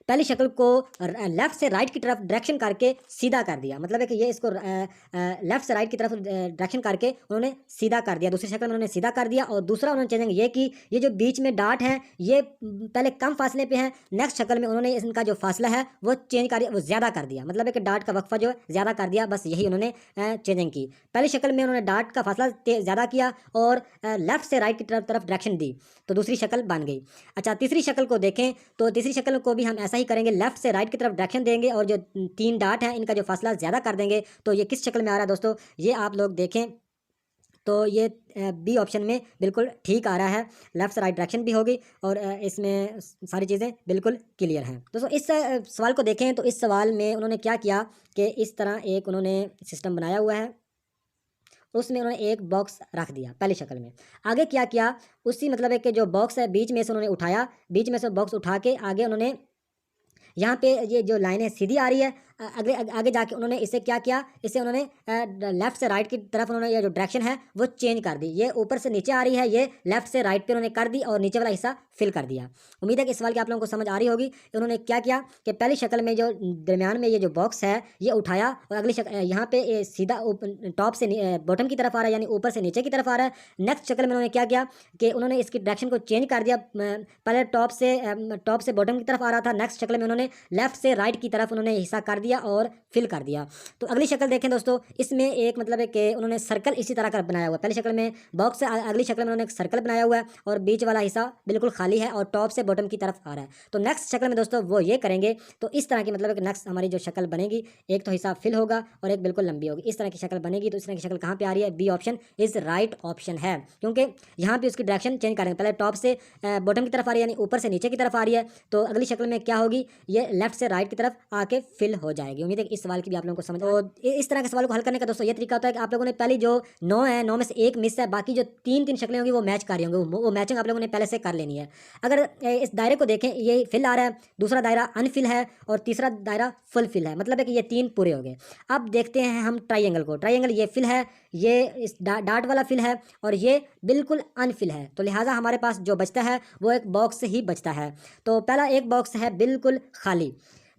पहली शक्ल को लेफ्ट से राइट की तरफ डायरेक्शन करके सीधा कर दिया। मतलब है कि ये इसको लेफ्ट से राइट की तरफ डायरेक्शन करके उन्होंने सीधा कर दिया। दूसरी शक्ल में उन्होंने सीधा कर दिया। और दूसरा उन्होंने चेंजिंग ये की, ये जो बीच में डाट है ये पहले कम फासले पे है, नेक्स्ट शक्ल में उन्होंने इनका जो फासला है वो चेंज कर दिया, वो ज़्यादा कर दिया। मतलब है कि डाट का वक्फा जो है ज़्यादा कर दिया, बस यही उन्होंने चेंजिंग की। पहली शक्ल में उन्होंने डाट का फासला ज़्यादा किया और लेफ्ट से राइट की तरफ डायरेक्शन दी, तो दूसरी शक्ल बन गई। अच्छा, तीसरी शक्ल को देखें तो तीसरी शक्ल को भी हम ऐसा ही करेंगे, लेफ्ट से राइट की तरफ डायरेक्शन देंगे और जो 3 डाट हैं इनका जो फासला ज़्यादा कर देंगे। तो ये किस शक्ल में आ रहा है दोस्तों, ये आप लोग देखें तो ये बी ऑप्शन में बिल्कुल ठीक आ रहा है। लेफ्ट से राइट डायरेक्शन भी होगी और इसमें सारी चीज़ें बिल्कुल क्लियर हैं। दोस्तों इस सवाल को देखें तो इस सवाल में उन्होंने क्या किया कि इस तरह एक उन्होंने सिस्टम बनाया हुआ है, उसमें उन्होंने एक बॉक्स रख दिया पहली शक्ल में। आगे क्या किया, उसी मतलब है कि जो बॉक्स है बीच में से उन्होंने उठाया, बीच में से बॉक्स उठा के आगे उन्होंने यहाँ पे ये जो लाइनें सीधी आ रही है, आगे आगे जाके उन्होंने इसे क्या किया, इसे उन्होंने लेफ्ट से राइट की तरफ उन्होंने ये जो डायरेक्शन है वो चेंज कर दी। ये ऊपर से नीचे आ रही है, ये लेफ्ट से राइट पे उन्होंने कर दी और नीचे वाला हिस्सा फिल कर दिया। उम्मीद है कि इस सवाल की आप लोगों को समझ आ रही होगी। उन्होंने क्या किया कि पहली शक्ल में जो दरमियान में ये जो बॉक्स है ये उठाया और अगली शक्ल यहाँ पे सीधा टॉप से बॉटम की तरफ आ रहा है, यानी ऊपर से नीचे की तरफ आ रहा है। नेक्स्ट शक्ल में उन्होंने क्या किया कि उन्होंने इसकी डायरेक्शन को चेंज कर दिया, पहले टॉप से बॉटम की तरफ आ रहा था, नेक्स्ट शक्ल में उन्होंने लेफ्ट से राइट की तरफ उन्होंने हिस्सा कर दिया और फिल कर दिया। तो अगली शक्ल देखें दोस्तों, इसमें एक मतलब है कि उन्होंने सर्कल इसी तरह का बनाया हुआ है। पहली शक्ल में बॉक्स से अगली शक्ल में उन्होंने एक सर्कल बनाया हुआ है और बीच वाला हिस्सा बिल्कुल खाली है और टॉप से बॉटम की तरफ आ रहा है। तो नेक्स्ट शक्ल में दोस्तों वो ये करेंगे, तो इस तरह की मतलब कि नेक्स्ट हमारी जो शक्ल बनेगी, एक तो हिस्सा फिल होगा और एक बिल्कुल लंबी होगी, इस तरह की शक्ल बनेगी। तो इस तरह की शक्ल कहाँ पे आ रही है, B option is right option है, क्योंकि यहाँ पे उसकी डायरेक्शन चेंज करेंगे। पहले टॉप से बॉटम की तरफ आ रही है, यानी ऊपर से नीचे की तरफ आ रही है, तो अगली शक्ल में क्या होगी, ये लेफ्ट से राइट की तरफ आके फिल हो जाएगी। उम्मीद है कि इस सवाल की भी आप लोगों को समझ। तो इस तरह के सवाल को हल करने का दोस्तों ये तरीका होता है कि आप लोगों ने पहले जो 9 है, 9 में से एक मिस है, बाकी जो 3 शक्लें होंगी वो मैच कर रही होंगी, वो मैचिंग आप लोगों ने पहले से कर लेनी है। अगर इस दायरे को देखें, ये फिल आ रहा है, दूसरा दायरा अनफिल है और तीसरा दायरा फुल फिल है, मतलब है कि ये 3 पूरे हो गए। अब देखते हैं हम ट्राइंगल को। ट्राइंगल ये फिल है, ये इस डाट वाला फिल है और ये बिल्कुल अनफिल है, तो लिहाजा हमारे पास जो बचता है वो एक बॉक्स ही बचता है। तो पहला एक बॉक्स है बिल्कुल खाली,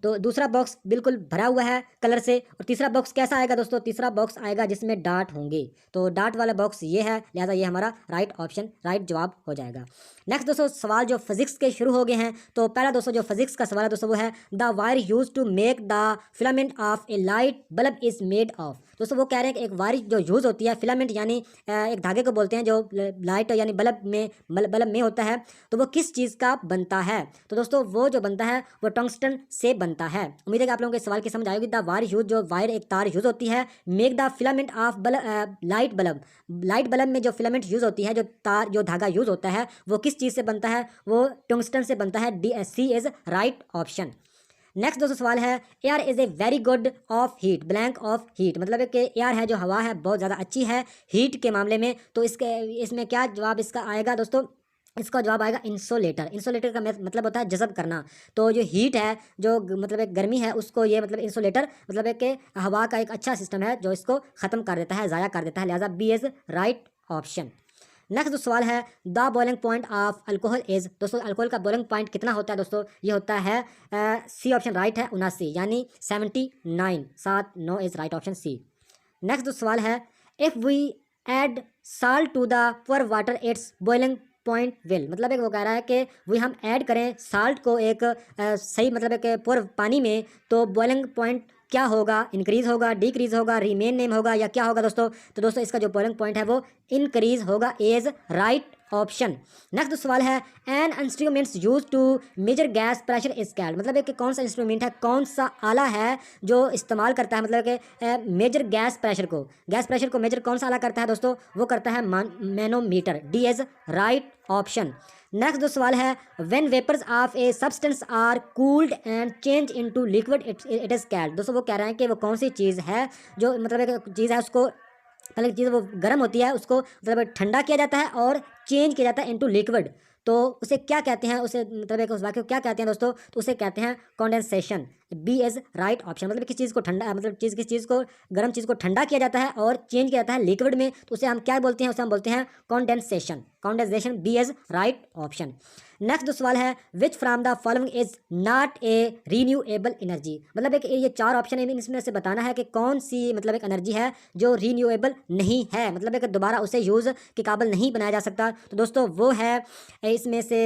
तो दूसरा बॉक्स बिल्कुल भरा हुआ है कलर से, और तीसरा बॉक्स कैसा आएगा दोस्तों, तीसरा बॉक्स आएगा जिसमें डाट होंगे। तो डाट वाला बॉक्स ये है, लिहाजा ये हमारा राइट ऑप्शन, राइट जवाब हो जाएगा। नेक्स्ट दोस्तों सवाल जो फिजिक्स के शुरू हो गए हैं, तो पहला दोस्तों जो फिजिक्स का सवाल है दोस्तों वो है, the wire use to make the filament of a light bulb is made of. दोस्तों वो कह रहे हैं कि एक वायर जो यूज़ होती है, फिलामेंट यानी एक धागे को बोलते हैं, जो लाइट यानी बल्ब में होता है, तो वो किस चीज़ का बनता है। तो दोस्तों वो जो बनता है वो टंगस्टन से बनता है। उम्मीद है कि आप लोगों को इस सवाल की समझ आएगी। द वायर यूज, जो वायर एक तार यूज़ होती है, make the filament of light bulb में जो फिलामेंट यूज़ होती है, जो तार जो धागा यूज़ होता है, वो किस चीज़ से बनता है, वो टंगस्टन से बनता है। D C is right option. Next दोस्तों सवाल है, air is a very good of heat, blank of heat, मतलब है कि एयर है जो हवा है बहुत ज़्यादा अच्छी है हीट के मामले में। तो इसमें क्या जवाब इसका आएगा दोस्तों, इसका जवाब आएगा इंसोलेटर। इंसोलेटर का मतलब होता है जज़ब करना। तो जो हीट है, जो मतलब एक गर्मी है, उसको ये मतलब इंसोलेटर मतलब है कि हवा का एक अच्छा सिस्टम है जो इसको ख़त्म कर देता है, ज़ाया कर देता है, लिहाजा B is right option. Next जो सवाल है, the boiling point of alcohol is. दोस्तों अल्कोहल का बॉइलिंग पॉइंट कितना होता है दोस्तों, ये होता है सी ऑप्शन राइट है, 79, यानी 79, 7 9 is right option C. Next जो सवाल है, if we add salt to the pure water its boiling point will, मतलब एक वो कह रहा है कि वही हम ऐड करें साल्ट को एक सही मतलब है कि पुअर पानी में, तो बॉइलिंग पॉइंट क्या होगा, इंक्रीज़ होगा, डिक्रीज़ होगा, रिमेन नेम होगा या क्या होगा दोस्तों। तो दोस्तों इसका जो बॉइलिंग पॉइंट है वो इंक्रीज़ होगा, इज राइट ऑप्शन। नेक्स्ट सवाल है an instruments use to measure gas pressure is called, मतलब कि कौन सा इंस्ट्रूमेंट है, कौन सा आला है जो इस्तेमाल करता है मतलब कि मेजर गैस प्रेशर को मेजर कौन सा आला करता है दोस्तों, वो करता है manometer. D is right option. Next जो सवाल है when vapours of a substance are cooled and change into liquid it is called, दोस्तों वो कह रहे हैं कि वो कौन सी चीज़ है जो मतलब एक चीज़ है उसको पहले चीज़ वो गर्म होती है उसको मतलब ठंडा किया जाता है और चेंज किया जाता है इनटू लिक्विड, तो उसे क्या कहते हैं, उसे मतलब एक उस वाक्य को क्या कहते हैं दोस्तों, तो उसे कहते हैं condensation. B is right option. मतलब किस चीज़ को ठंडा मतलब किस चीज़ को गर्म चीज़ को ठंडा किया जाता है और चेंज किया जाता है लिक्विड में, तो उसे हम क्या बोलते हैं, उसे हम बोलते हैं condensation. B is right option. Next जो सवाल है which from the following is not a renewable energy, मतलब एक ये 4 ऑप्शन है, इसमें से बताना है कि कौन सी मतलब एक एनर्जी है जो रीन्यूएबल नहीं है, मतलब एक दोबारा उसे यूज़ के काबिल नहीं बनाया जा सकता, तो दोस्तों वो है इसमें से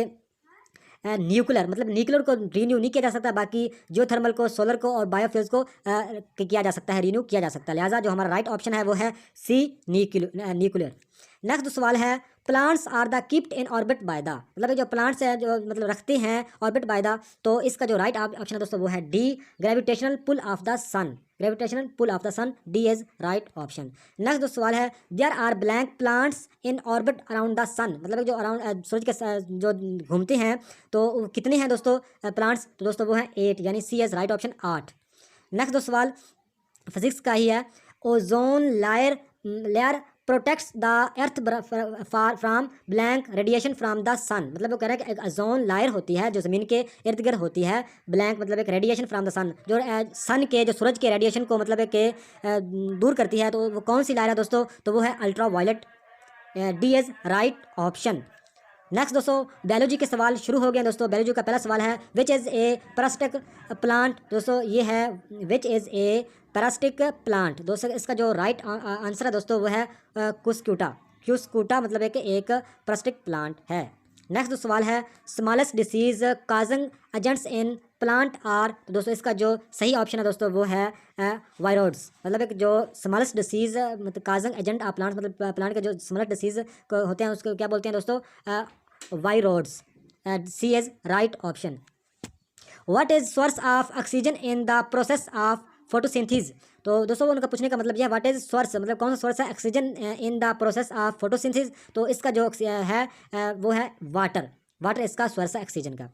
न्यूक्लियर, मतलब न्यूक्लियर को रीन्यू नहीं किया जा सकता, बाकी जियोथर्मल को, सोलर को और बायोफ्यूल्स को किया जा सकता है, रीन्यू किया जा सकता है, लिहाजा जो हमारा राइट ऑप्शन है वो है सी न्यूक्लियर। नेक्स्ट सवाल है plants are the kept in orbit by the, मतलब जो प्लांट्स है जो मतलब रखते हैं ऑर्बिट बाय द, तो इसका जो राइट ऑप्शन है दोस्तों वो है D gravitational pull of the sun. D is right option. Next जो सवाल है there are blank plants in orbit around the sun, मतलब जो अराउंड सूरज के जो घूमते हैं तो कितने हैं दोस्तों प्लांट्स, तो दोस्तों वो है 8, यानी C is right option 8। Next जो सवाल फिजिक्स का ही है ozone layer protects the earth from blank radiation from the sun, मतलब वो कह रहा है कि एक ओजोन लायर होती है जो ज़मीन के इर्द गिर्द होती है, ब्लैंक मतलब एक रेडिएशन फ्राम द सन, जो सन के जो सूरज के रेडिएशन को मतलब के दूर करती है, तो वो कौन सी लायर है दोस्तों, तो वो है ultra violet. D is right option. Next दोस्तों बायोलॉजी के सवाल शुरू हो गए दोस्तों। बायोलॉजी का पहला सवाल है which is a parasitic plant, दोस्तों ये है which is a parasitic plant, दोस्तों इसका जो राइट आंसर है दोस्तों वो है क्यूस्कूटा, मतलब एक पैरासिटिक प्लांट है। नेक्स्ट सवाल है smallest disease causing agents in plant are, तो दोस्तों इसका जो सही ऑप्शन है दोस्तों वो है वायरॉइड्स, मतलब एक जो स्मॉलेस्ट डिसीज मतलब काजिंग एजेंट ऑफ प्लांट, मतलब प्लांट के जो स्मॉलेस्ट डिसीज होते हैं उसको क्या बोलते हैं दोस्तों, viroids. C is right option. What is source of oxygen in the process of photosynthesis, तो दोस्तों उनका पूछने का मतलब यह व्हाट इज सोर्स, मतलब कौन सा सोर्स है oxygen in the process of photosynthesis, तो इसका जो है वो है वाटर इसका सोर्स है ऑक्सीजन का।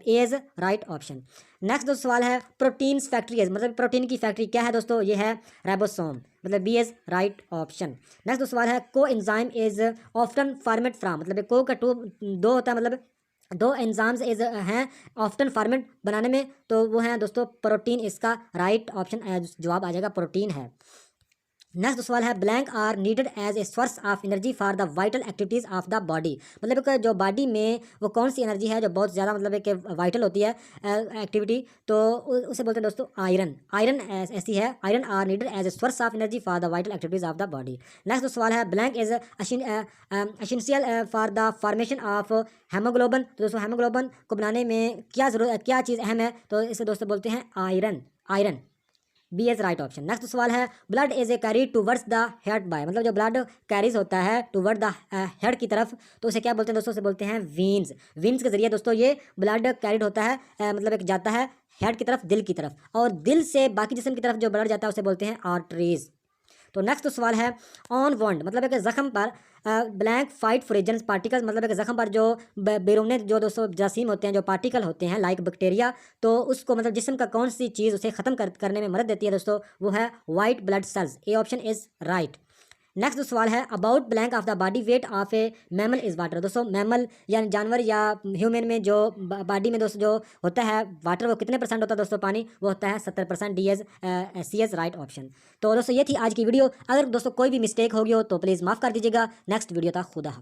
Is right option. नेक्स्ट जो सवाल है प्रोटीन्स फैक्ट्री, मतलब प्रोटीन की फैक्ट्री क्या है दोस्तों, ये है राइबोसोम, मतलब B is right option. Next जो सवाल है coenzyme is often formed from, मतलब को का दो होता है, मतलब 2 एंजाइम्स इज हैं ऑफ्टन फॉर्मेट बनाने में, तो वो हैं दोस्तों प्रोटीन, इसका राइट ऑप्शन जवाब आ जाएगा प्रोटीन है। नेक्स्ट सवाल है blank are needed as a source of energy for the vital activities of the body, मतलब कि जो बॉडी में वो कौन सी एनर्जी है जो बहुत ज़्यादा मतलब कि वाइटल होती है एक्टिविटी, तो उसे बोलते हैं दोस्तों आयरन ऐसी है, iron are needed as a source of energy for the vital activities of the body. Next सवाल है blank is essential for the formation of haemoglobin, तो दोस्तों हेमोग्लोबिन को बनाने में क्या चीज़ अहम है, तो इसे दोस्तों बोलते हैं iron. B is right option. Next सवाल है blood is a carry towards the head by, मतलब जो ब्लड कैरीज होता है टूवर्ड द हेड की तरफ, तो उसे क्या बोलते हैं दोस्तों, उसे बोलते हैं वीन्स के जरिए दोस्तों ये ब्लड कैरिड होता है मतलब एक जाता है हेड की तरफ, दिल की तरफ, और दिल से बाकी जिस्म की तरफ जो ब्लड जाता है उसे बोलते हैं आर्टरीज। तो नेक्स्ट सवाल है ऑन वॉन्ड, मतलब एक जख्म पर ब्लैंक फाइट फ्रेजेंस पार्टिकल्स, मतलब एक जख्म पर जो बैरूनी जो दोस्तों जरासीम होते हैं, जो पार्टिकल होते हैं लाइक बैक्टीरिया, तो उसको मतलब जिस्म का कौन सी चीज़ उसे ख़त्म करने में मदद देती है दोस्तों, वो है white blood cells. A option is right. Next सवाल है about blank of the body weight of A mammal is water, दोस्तों मैमल या जानवर या ह्यूमन में जो बॉडी में दोस्तों जो होता है वाटर, वो कितने परसेंट होता है दोस्तों पानी, वो होता है 70%। डी एज सी एज राइट ऑप्शन। तो दोस्तों ये थी आज की वीडियो, अगर दोस्तों कोई भी मिस्टेक हो गई हो तो प्लीज़ माफ़ कर दीजिएगा। नेक्स्ट वीडियो तक खुदा।